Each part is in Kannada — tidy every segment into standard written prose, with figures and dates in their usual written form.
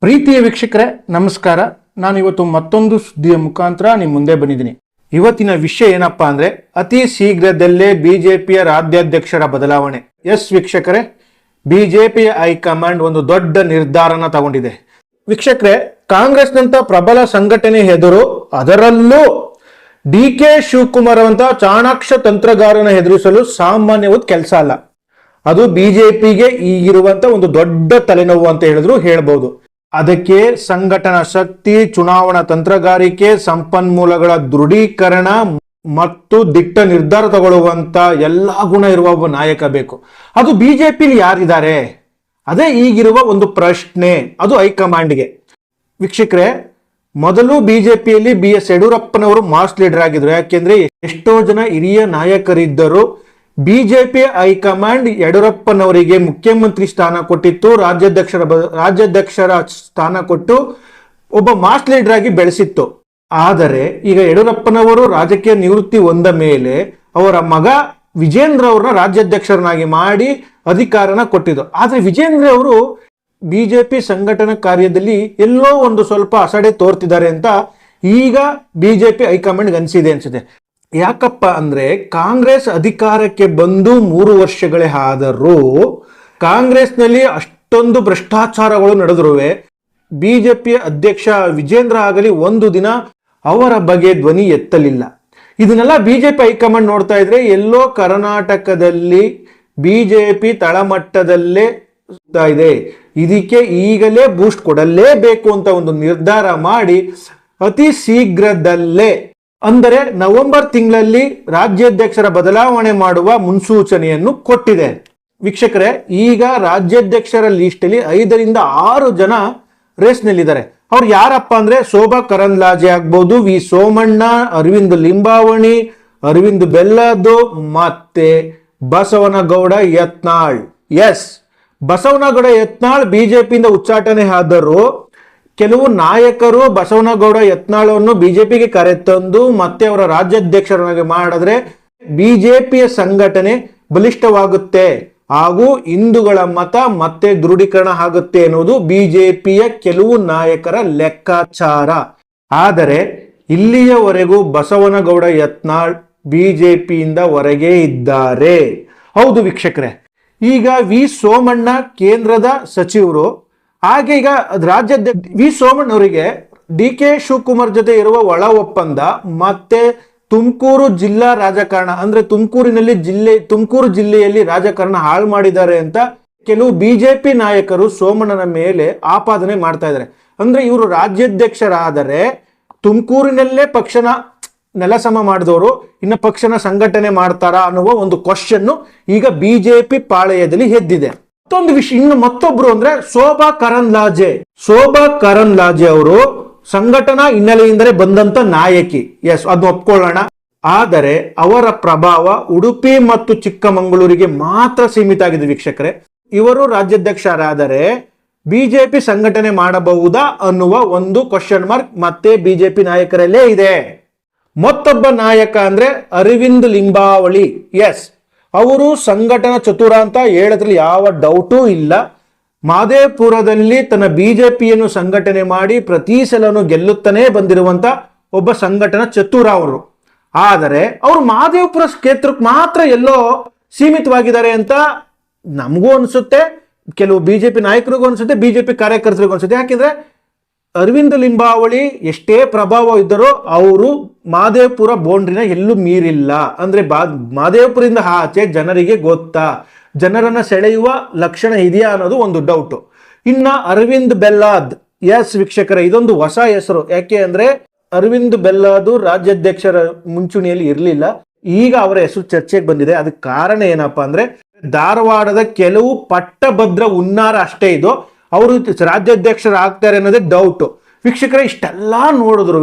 ಪ್ರೀತಿಯ ವೀಕ್ಷಕರೇ ನಮಸ್ಕಾರ. ನಾನಿವತ್ತು ಮತ್ತೊಂದು ಸುದ್ದಿಯ ಮುಖಾಂತರ ನಿಮ್ಮ ಮುಂದೆ ಬಂದಿದ್ದೀನಿ. ಇವತ್ತಿನ ವಿಷಯ ಏನಪ್ಪಾ ಅಂದ್ರೆ ಅತಿ ಶೀಘ್ರದಲ್ಲೇ ಬಿಜೆಪಿಯ ರಾಜ್ಯಾಧ್ಯಕ್ಷರ ಬದಲಾವಣೆ. ಎಸ್ ವೀಕ್ಷಕರೇ, ಬಿಜೆಪಿಯ ಹೈಕಮಾಂಡ್ ಒಂದು ದೊಡ್ಡ ನಿರ್ಧಾರನ ತಗೊಂಡಿದೆ. ವೀಕ್ಷಕರೇ, ಕಾಂಗ್ರೆಸ್ನಂತ ಪ್ರಬಲ ಸಂಘಟನೆ ಎದುರು, ಅದರಲ್ಲೂ ಡಿ.ಕೆ. ಶಿವಕುಮಾರ್ ಅಂತ ಚಾಣಾಕ್ಷ ತಂತ್ರಗಾರನ ಎದುರಿಸಲು ಸಾಮಾನ್ಯವಾದ ಕೆಲಸ ಅಲ್ಲ. ಅದು ಬಿಜೆಪಿಗೆ ಈಗಿರುವಂತ ಒಂದು ದೊಡ್ಡ ತಲೆನೋವು ಅಂತ ಹೇಳಿದ್ರು ಹೇಳ್ಬಹುದು. ಅದಕ್ಕೆ ಸಂಘಟನಾ ಶಕ್ತಿ, ಚುನಾವಣಾ ತಂತ್ರಗಾರಿಕೆ, ಸಂಪನ್ಮೂಲಗಳ ದೃಢೀಕರಣ ಮತ್ತು ದಿಟ್ಟ ನಿರ್ಧಾರ ತಗೊಳ್ಳುವಂತ ಎಲ್ಲಾ ಗುಣ ಇರುವ ಒಬ್ಬ ನಾಯಕ ಬೇಕು. ಅದು ಬಿಜೆಪಿಲಿ ಯಾರಿದ್ದಾರೆ? ಅದೇ ಈಗಿರುವ ಒಂದು ಪ್ರಶ್ನೆ. ಅದು ಹೈಕಮಾಂಡ್ಗೆ. ವೀಕ್ಷಕರೇ, ಮೊದಲು ಬಿಜೆಪಿಯಲ್ಲಿ ಬಿ.ಎಸ್. ಯಡಿಯೂರಪ್ಪನವರು ಮಾಸ್ ಲೀಡರ್ ಆಗಿದ್ರು. ಯಾಕೆಂದ್ರೆ ಎಷ್ಟೋ ಜನ ಹಿರಿಯ ನಾಯಕರಿದ್ದರು. ಬಿಜೆಪಿ ಹೈಕಮಾಂಡ್ ಯಡಿಯೂರಪ್ಪನವರಿಗೆ ಮುಖ್ಯಮಂತ್ರಿ ಸ್ಥಾನ ಕೊಟ್ಟಿತ್ತು, ರಾಜ್ಯಾಧ್ಯಕ್ಷರ ಸ್ಥಾನ ಕೊಟ್ಟು ಒಬ್ಬ ಮಾಸ್ ಲೀಡರ್ ಆಗಿ ಬೆಳೆಸಿತ್ತು. ಆದರೆ ಈಗ ಯಡಿಯೂರಪ್ಪನವರು ರಾಜಕೀಯ ನಿವೃತ್ತಿ ಹೊಂದ ಮೇಲೆ ಅವರ ಮಗ ವಿಜೇಂದ್ರ ಅವ್ರನ್ನ ರಾಜ್ಯಾಧ್ಯಕ್ಷರನ್ನಾಗಿ ಮಾಡಿ ಅಧಿಕಾರನ ಕೊಟ್ಟಿದ್ದು. ಆದ್ರೆ ವಿಜೇಂದ್ರ ಅವರು ಬಿಜೆಪಿ ಸಂಘಟನಾ ಕಾರ್ಯದಲ್ಲಿ ಎಲ್ಲೋ ಒಂದು ಸ್ವಲ್ಪ ಅಸಡೆ ತೋರ್ತಿದ್ದಾರೆ ಅಂತ ಈಗ ಬಿಜೆಪಿ ಹೈಕಮಾಂಡ್ ಅನಿಸಿದೆ ಅನ್ಸುತ್ತೆ. ಯಾಕಪ್ಪ ಅಂದ್ರೆ ಕಾಂಗ್ರೆಸ್ ಅಧಿಕಾರಕ್ಕೆ ಬಂದು 3 ವರ್ಷಗಳೇ ಆದರೂ ಕಾಂಗ್ರೆಸ್ನಲ್ಲಿ ಅಷ್ಟೊಂದು ಭ್ರಷ್ಟಾಚಾರಗಳು ನಡೆದಿರುವೆ. ಬಿಜೆಪಿಯ ಅಧ್ಯಕ್ಷ ವಿಜೇಂದ್ರ ಆಗಲಿ ಒಂದು ದಿನ ಅವರ ಬಗ್ಗೆ ಧ್ವನಿ ಎತ್ತಲಿಲ್ಲ. ಇದನ್ನೆಲ್ಲ ಬಿಜೆಪಿ ಹೈಕಮಾಂಡ್ ನೋಡ್ತಾ ಇದ್ರೆ ಎಲ್ಲೋ ಕರ್ನಾಟಕದಲ್ಲಿ ಬಿಜೆಪಿ ತಳಮಟ್ಟದಲ್ಲೇ ಇದೆ, ಇದಕ್ಕೆ ಈಗಲೇ ಬೂಸ್ಟ್ ಕೊಡಲೇಬೇಕು ಅಂತ ಒಂದು ನಿರ್ಧಾರ ಮಾಡಿ ಅತಿ ಶೀಘ್ರದಲ್ಲೇ ಅಂದರೆ ನವೆಂಬರ್ ತಿಂಗಳಲ್ಲಿ ರಾಜ್ಯಾಧ್ಯಕ್ಷರ ಬದಲಾವಣೆ ಮಾಡುವ ಮುನ್ಸೂಚನೆಯನ್ನು ಕೊಟ್ಟಿದೆ. ವೀಕ್ಷಕರೇ, ಈಗ ರಾಜ್ಯಾಧ್ಯಕ್ಷರ ಲಿಸ್ಟ್ ಅಲ್ಲಿ 5 ರಿಂದ 6 ಜನ ರೇಸ್ ನಲ್ಲಿದ್ದಾರೆ. ಅವ್ರು ಯಾರಪ್ಪ ಅಂದ್ರೆ ಶೋಭಾ ಕರಂದ್ಲಾಜೆ ಆಗ್ಬಹುದು, ವಿ ಸೋಮಣ್ಣ, ಅರವಿಂದ್ ಲಿಂಬಾವಣಿ, ಅರವಿಂದ್ ಬೆಲ್ಲದ್ದು ಮತ್ತೆ ಬಸವನಗೌಡ ಯತ್ನಾಳ್. ಎಸ್, ಬಸವನಗೌಡ ಯತ್ನಾಳ್ ಬಿಜೆಪಿಯಿಂದ ಉಚ್ಚಾಟನೆ ಆದರೂ ಕೆಲವು ನಾಯಕರು ಬಸವನಗೌಡ ಯತ್ನಾಳನ್ನು ಬಿಜೆಪಿಗೆ ಕರೆತಂದು ಮತ್ತೆ ಅವರ ರಾಜ್ಯಾಧ್ಯಕ್ಷರನ್ನಾಗಿ ಮಾಡಿದ್ರೆ ಬಿಜೆಪಿಯ ಸಂಘಟನೆ ಬಲಿಷ್ಠವಾಗುತ್ತೆ ಹಾಗೂ ಹಿಂದೂಗಳ ಮತ ಮತ್ತೆ ದೃಢೀಕರಣ ಆಗುತ್ತೆ ಎನ್ನುವುದು ಬಿಜೆಪಿಯ ಕೆಲವು ನಾಯಕರ ಲೆಕ್ಕಾಚಾರ. ಆದರೆ ಇಲ್ಲಿಯವರೆಗೂ ಬಸವನಗೌಡ ಯತ್ನಾಳ್ ಬಿಜೆಪಿಯಿಂದ ಹೊರಗೆ ಇದ್ದಾರೆ. ಹೌದು ವೀಕ್ಷಕರೇ, ಈಗ ವಿ ಸೋಮಣ್ಣ ಕೇಂದ್ರದ ಸಚಿವರು. ಹಾಗೆ ಈಗ ರಾಜ್ಯಾಧ್ಯಕ್ಷ ವಿ ಸೋಮಣ್ಣ ಅವರಿಗೆ ಡಿ.ಕೆ. ಶಿವಕುಮಾರ್ ಜೊತೆ ಇರುವ ಒಳ ಒಪ್ಪಂದ ಮತ್ತೆ ತುಮಕೂರು ಜಿಲ್ಲಾ ರಾಜಕಾರಣ ಅಂದ್ರೆ ತುಮಕೂರು ಜಿಲ್ಲೆಯಲ್ಲಿ ರಾಜಕಾರಣ ಹಾಳು ಮಾಡಿದ್ದಾರೆ ಅಂತ ಕೆಲವು ಬಿಜೆಪಿ ನಾಯಕರು ಸೋಮಣ್ಣನ ಮೇಲೆ ಆಪಾದನೆ ಮಾಡ್ತಾ ಇದ್ದಾರೆ. ಅಂದ್ರೆ ಇವರು ರಾಜ್ಯಾಧ್ಯಕ್ಷರಾದರೆ ತುಮಕೂರಿನಲ್ಲೇ ಪಕ್ಷನ ನೆಲಸಮ ಮಾಡಿದವರು ಇನ್ನು ಪಕ್ಷನ ಸಂಘಟನೆ ಮಾಡ್ತಾರಾ ಅನ್ನುವ ಒಂದು ಕ್ವಶನ್ ಈಗ ಬಿಜೆಪಿ ಪಾಳೆಯದಲ್ಲಿ ಎದ್ದಿದೆ. ಮತ್ತೊಂದು ವಿಷಯ, ಇನ್ನು ಮತ್ತೊಬ್ರು ಅಂದ್ರೆ ಶೋಭಾ ಕರಂದ್ಲಾಜೆ ಅವರು ಸಂಘಟನಾ ಹಿನ್ನೆಲೆಯಿಂದಲೇ ಬಂದಂತ ನಾಯಕಿ. ಎಸ್, ಅದನ್ನ ಒಪ್ಕೊಳ್ಳೋಣ. ಆದರೆ ಅವರ ಪ್ರಭಾವ ಉಡುಪಿ ಮತ್ತು ಚಿಕ್ಕಮಗಳೂರಿಗೆ ಮಾತ್ರ ಸೀಮಿತ ಆಗಿದೆ. ವೀಕ್ಷಕರೇ, ಇವರು ರಾಜ್ಯಾಧ್ಯಕ್ಷರಾದರೆ ಬಿಜೆಪಿ ಸಂಘಟನೆ ಮಾಡಬಹುದಾ ಅನ್ನುವ ಒಂದು ಕ್ವಶನ್ ಮಾರ್ಕ್ ಮತ್ತೆ ಬಿಜೆಪಿ ನಾಯಕರಲ್ಲೇ ಇದೆ. ಮತ್ತೊಬ್ಬ ನಾಯಕ ಅಂದ್ರೆ ಅರವಿಂದ್ ಲಿಂಬಾವಳಿ. ಎಸ್, ಅವರು ಸಂಘಟನಾ ಚತುರ ಅಂತ ಹೇಳೋದ್ರಲ್ಲಿ ಯಾವ ಡೌಟೂ ಇಲ್ಲ. ಮಾದೇಪುರದಲ್ಲಿ ತನ್ನ ಬಿಜೆಪಿಯನ್ನು ಸಂಘಟನೆ ಮಾಡಿ ಪ್ರತಿ ಸಲನು ಗೆಲ್ಲುತ್ತಾನೆ ಬಂದಿರುವಂತ ಒಬ್ಬ ಸಂಘಟನಾ ಚತುರ ಅವರು. ಆದರೆ ಅವರು ಮಾದೇವಪುರ ಕ್ಷೇತ್ರಕ್ಕೆ ಮಾತ್ರ ಎಲ್ಲೋ ಸೀಮಿತವಾಗಿದ್ದಾರೆ ಅಂತ ನಮಗೂ ಅನ್ಸುತ್ತೆ, ಕೆಲವು ಬಿಜೆಪಿ ನಾಯಕರಿಗೂ ಅನ್ಸುತ್ತೆ, ಬಿಜೆಪಿ ಕಾರ್ಯಕರ್ತರಿಗೂ ಅನ್ಸುತ್ತೆ. ಯಾಕೆಂದ್ರೆ ಅರವಿಂದ್ ಲಿಂಬಾವಳಿ ಎಷ್ಟೇ ಪ್ರಭಾವ ಇದ್ದರೂ ಅವರು ಮಾದೇವಪುರ ಬೌಂಡ್ರಿನ ಎಲ್ಲೂ ಮೀರಿಲ್ಲ. ಅಂದ್ರೆ ಮಾದೇವಪುರದಿಂದ ಆಚೆ ಜನರಿಗೆ ಗೊತ್ತಾ, ಜನರನ್ನ ಸೆಳೆಯುವ ಲಕ್ಷಣ ಇದೆಯಾ ಅನ್ನೋದು ಒಂದು ಡೌಟ್. ಇನ್ನ ಅರವಿಂದ್ ಬೆಲ್ಲಾದ್. ಎಸ್ ವೀಕ್ಷಕರ, ಇದೊಂದು ಹೊಸ ಹೆಸರು. ಯಾಕೆ ಅಂದ್ರೆ ಅರವಿಂದ್ ಬೆಲ್ಲಾದ್ ರಾಜ್ಯಾಧ್ಯಕ್ಷರ ಮುಂಚೂಣಿಯಲ್ಲಿ ಇರಲಿಲ್ಲ, ಈಗ ಅವರ ಹೆಸರು ಚರ್ಚೆಗೆ ಬಂದಿದೆ. ಅದಕ್ಕೆ ಕಾರಣ ಏನಪ್ಪಾ ಅಂದ್ರೆ ಧಾರವಾಡದ ಕೆಲವು ಪಟ್ಟಭದ್ರ ಹುನ್ನಾರ ಅಷ್ಟೇ ಇದು. ಅವರು ರಾಜ್ಯಾಧ್ಯಕ್ಷರ ಆಗ್ತಾರೆ ಅನ್ನೋದೇ ಡೌಟ್. ವೀಕ್ಷಕರೇ, ಇಷ್ಟೆಲ್ಲ ನೋಡಿದ್ರು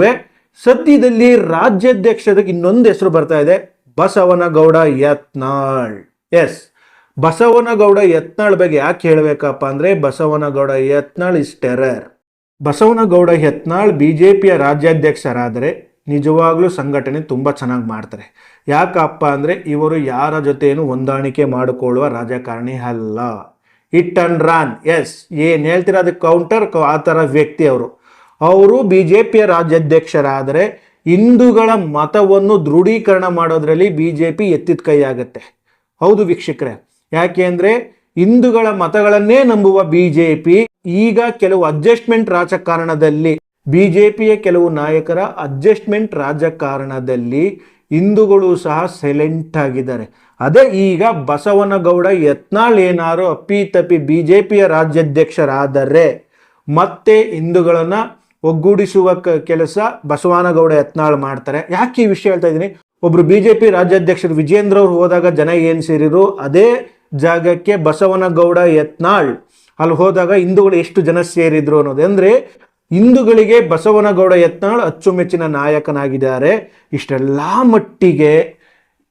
ಸದ್ಯದಲ್ಲಿ ರಾಜ್ಯಾಧ್ಯಕ್ಷರಿಗೆ ಇನ್ನೊಂದು ಹೆಸರು ಬರ್ತಾ ಇದೆ, ಬಸವನಗೌಡ ಯತ್ನಾಳ್. ಎಸ್, ಬಸವನಗೌಡ ಯತ್ನಾಳ್ ಬಗ್ಗೆ ಯಾಕೆ ಹೇಳಬೇಕಪ್ಪ ಅಂದ್ರೆ ಬಸವನಗೌಡ ಯತ್ನಾಳ್ ಇಸ್ ಟೆರರ್. ಬಸವನಗೌಡ ಯತ್ನಾಳ್ ಬಿಜೆಪಿಯ ರಾಜ್ಯಾಧ್ಯಕ್ಷರಾದರೆ ನಿಜವಾಗ್ಲೂ ಸಂಘಟನೆ ತುಂಬಾ ಚೆನ್ನಾಗಿ ಮಾಡ್ತಾರೆ. ಯಾಕಪ್ಪ ಅಂದ್ರೆ ಇವರು ಯಾರ ಜೊತೆಯನ್ನು ಹೊಂದಾಣಿಕೆ ಮಾಡಿಕೊಳ್ಳುವ ರಾಜಕಾರಣಿ ಅಲ್ಲ. Hit and run. ಎಸ್, ಏನು ಹೇಳ್ತೀರ ಅದಕ್ಕೆ ಕೌಂಟರ್, ಆ ಥರ ವ್ಯಕ್ತಿ ಅವರು BJPಯ ರಾಜ್ಯಾಧ್ಯಕ್ಷರಾದರೆ ಹಿಂದೂಗಳ ಮತವನ್ನು ದೃಢೀಕರಣ ಮಾಡೋದ್ರಲ್ಲಿ BJP ಎತ್ತಿದ ಕೈ ಆಗುತ್ತೆ. ಹೌದು ವೀಕ್ಷಕರೇ, ಯಾಕೆ ಅಂದರೆ ಹಿಂದೂಗಳ ಮತಗಳನ್ನೇ ನಂಬುವ BJP ಈಗ ಕೆಲವು ಅಡ್ಜಸ್ಟ್ಮೆಂಟ್ ರಾಜಕಾರಣದಲ್ಲಿ, BJPಯ ಕೆಲವು ನಾಯಕರ ಅಡ್ಜಸ್ಟ್ಮೆಂಟ್ ರಾಜಕಾರಣದಲ್ಲಿ ಹಿಂದೂಗಳು ಸಹ ಸೈಲೆಂಟ್ ಆಗಿದ್ದಾರೆ. ಅದೇ ಈಗ ಬಸವನಗೌಡ ಯತ್ನಾಳ್ ಏನಾರು ಅಪ್ಪಿತಪ್ಪಿ BJPಯ ರಾಜ್ಯಾಧ್ಯಕ್ಷರಾದರೆ ಮತ್ತೆ ಹಿಂದೂಗಳನ್ನ ಒಗ್ಗೂಡಿಸುವ ಕೆಲಸ ಬಸವನಗೌಡ ಯತ್ನಾಳ್ ಮಾಡ್ತಾರೆ. ಯಾಕೆ ಈ ವಿಷಯ ಹೇಳ್ತಾ ಇದ್ದೀನಿ, ಒಬ್ರು BJP ರಾಜ್ಯಾಧ್ಯಕ್ಷರು ವಿಜೇಂದ್ರ ಅವರು ಹೋದಾಗ ಜನ ಏನು ಸೇರಿರು, ಅದೇ ಜಾಗಕ್ಕೆ ಬಸವನಗೌಡ ಯತ್ನಾಳ್ ಅಲ್ಲಿ ಹೋದಾಗ ಹಿಂದೂಗಳು ಎಷ್ಟು ಜನ ಸೇರಿದ್ರು ಅನ್ನೋದು. ಅಂದರೆ ಹಿಂದೂಗಳಿಗೆ ಬಸವನಗೌಡ ಯತ್ನಾಳ್ ಅಚ್ಚುಮೆಚ್ಚಿನ ನಾಯಕನಾಗಿದ್ದಾರೆ. ಇಷ್ಟೆಲ್ಲ ಮಟ್ಟಿಗೆ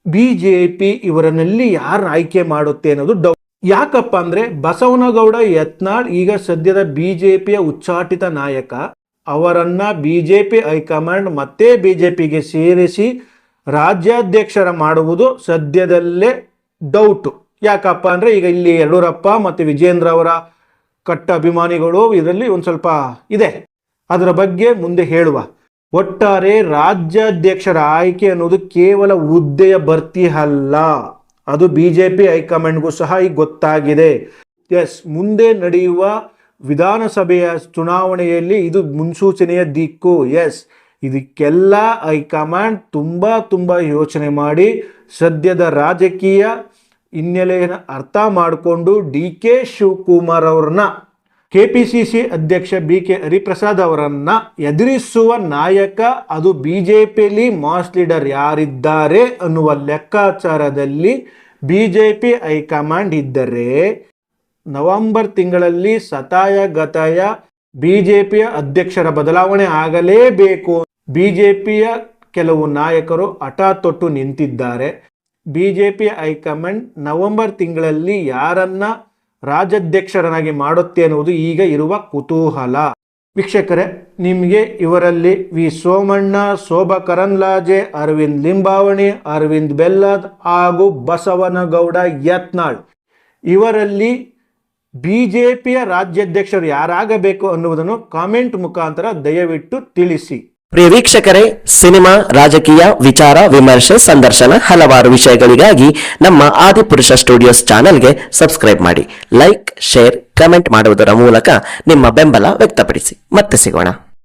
BJP ಇವರನ್ನಲ್ಲಿ ಯಾರು ಆಯ್ಕೆ ಮಾಡುತ್ತೆ ಅನ್ನೋದು ಡೌಟ್. ಯಾಕಪ್ಪ ಅಂದರೆ ಬಸವನಗೌಡ ಯತ್ನಾಳ್ ಈಗ ಸದ್ಯದ BJPಯ ಉಚ್ಚಾಟಿತ ನಾಯಕ. ಅವರನ್ನು BJP ಹೈಕಮಾಂಡ್ ಮತ್ತೆ BJPಗೆ ಸೇರಿಸಿ ರಾಜ್ಯಾಧ್ಯಕ್ಷರ ಮಾಡುವುದು ಸದ್ಯದಲ್ಲೇ ಡೌಟು. ಯಾಕಪ್ಪ ಅಂದರೆ ಈಗ ಇಲ್ಲಿ ಯಡಿಯೂರಪ್ಪ ಮತ್ತು ವಿಜೇಂದ್ರ ಅವರ ಕಟ್ಟ ಅಭಿಮಾನಿಗಳು ಇದರಲ್ಲಿ ಒಂದು ಸ್ವಲ್ಪ ಇದೆ, ಅದರ ಬಗ್ಗೆ ಮುಂದೆ ಹೇಳುವ. ಒಟ್ಟಾರೆ ರಾಜ್ಯಾಧ್ಯಕ್ಷರ ಆಯ್ಕೆ ಅನ್ನೋದು ಕೇವಲ ಹುದ್ದೆಯ ಭರ್ತಿ ಅಲ್ಲ, ಅದು BJP ಹೈಕಮಾಂಡ್ಗೂ ಸಹ ಈಗ ಗೊತ್ತಾಗಿದೆ. ಎಸ್, ಮುಂದೆ ನಡೆಯುವ ವಿಧಾನಸಭೆಯ ಚುನಾವಣೆಯಲ್ಲಿ ಇದು ಮುನ್ಸೂಚನೆಯ ದಿಕ್ಕು. ಎಸ್, ಇದಕ್ಕೆಲ್ಲ ಹೈಕಮಾಂಡ್ ತುಂಬ ಯೋಚನೆ ಮಾಡಿ ಸದ್ಯದ ರಾಜಕೀಯ ಹಿನ್ನೆಲೆಯನ್ನು ಅರ್ಥ ಮಾಡಿಕೊಂಡು DK ಶಿವಕುಮಾರ್ ಅವ್ರನ್ನ, KPCC ಅಧ್ಯಕ್ಷ BK ಹರಿಪ್ರಸಾದ್ ಅವರನ್ನ ಎದುರಿಸುವ ನಾಯಕ ಅದು BJPಯಲ್ಲಿ ಮಾಸ್ ಲೀಡರ್ ಯಾರಿದ್ದಾರೆ ಅನ್ನುವ ಲೆಕ್ಕಾಚಾರದಲ್ಲಿ BJP ಹೈಕಮಾಂಡ್ ಇದ್ದರೆ ನವೆಂಬರ್ ತಿಂಗಳಲ್ಲಿ ಸತಾಯ ಗತಾಯ BJPಯ ಅಧ್ಯಕ್ಷರ ಬದಲಾವಣೆ ಆಗಲೇಬೇಕು. BJPಯ ಕೆಲವು ನಾಯಕರು ಹಠ ತೊಟ್ಟು ನಿಂತಿದ್ದಾರೆ. BJP ಹೈಕಮಾಂಡ್ ನವೆಂಬರ್ ತಿಂಗಳಲ್ಲಿ ಯಾರನ್ನ ರಾಜ್ಯಾಧ್ಯಕ್ಷರನ್ನಾಗಿ ಮಾಡುತ್ತೆ ಅನ್ನುವುದು ಈಗ ಇರುವ ಕುತೂಹಲ. ವೀಕ್ಷಕರೇ, ನಿಮಗೆ ಇವರಲ್ಲಿ ವಿ ಸೋಮಣ್ಣ, ಶೋಭಾ ಕರಂದ್ಲಾಜೆ, ಅರವಿಂದ್ ಲಿಂಬಾವಣಿ, ಅರವಿಂದ್ ಬೆಲ್ಲದ್ ಹಾಗೂ ಬಸವನಗೌಡ ಯತ್ನಾಳ್ ಇವರಲ್ಲಿ BJPಯ ರಾಜ್ಯಾಧ್ಯಕ್ಷರು ಯಾರಾಗಬೇಕು ಅನ್ನುವುದನ್ನು ಕಾಮೆಂಟ್ ಮುಖಾಂತರ ದಯವಿಟ್ಟು ತಿಳಿಸಿ. ಪ್ರಿಯ ವೀಕ್ಷಕರೇ, ಸಿನಿಮಾ, ರಾಜಕೀಯ, ವಿಚಾರ, ವಿಮರ್ಶೆ, ಸಂದರ್ಶನ ಹಲವಾರು ವಿಷಯಗಳಿಗಾಗಿ ನಮ್ಮ ಆದಿಪುರುಷ ಸ್ಟುಡಿಯೋಸ್ ಚಾನೆಲ್ಗೆ ಸಬ್ಸ್ಕ್ರೈಬ್ ಮಾಡಿ. ಲೈಕ್, ಶೇರ್, ಕಮೆಂಟ್ ಮಾಡುವುದರ ಮೂಲಕ ನಿಮ್ಮ ಬೆಂಬಲ ವ್ಯಕ್ತಪಡಿಸಿ. ಮತ್ತೆ ಸಿಗೋಣ.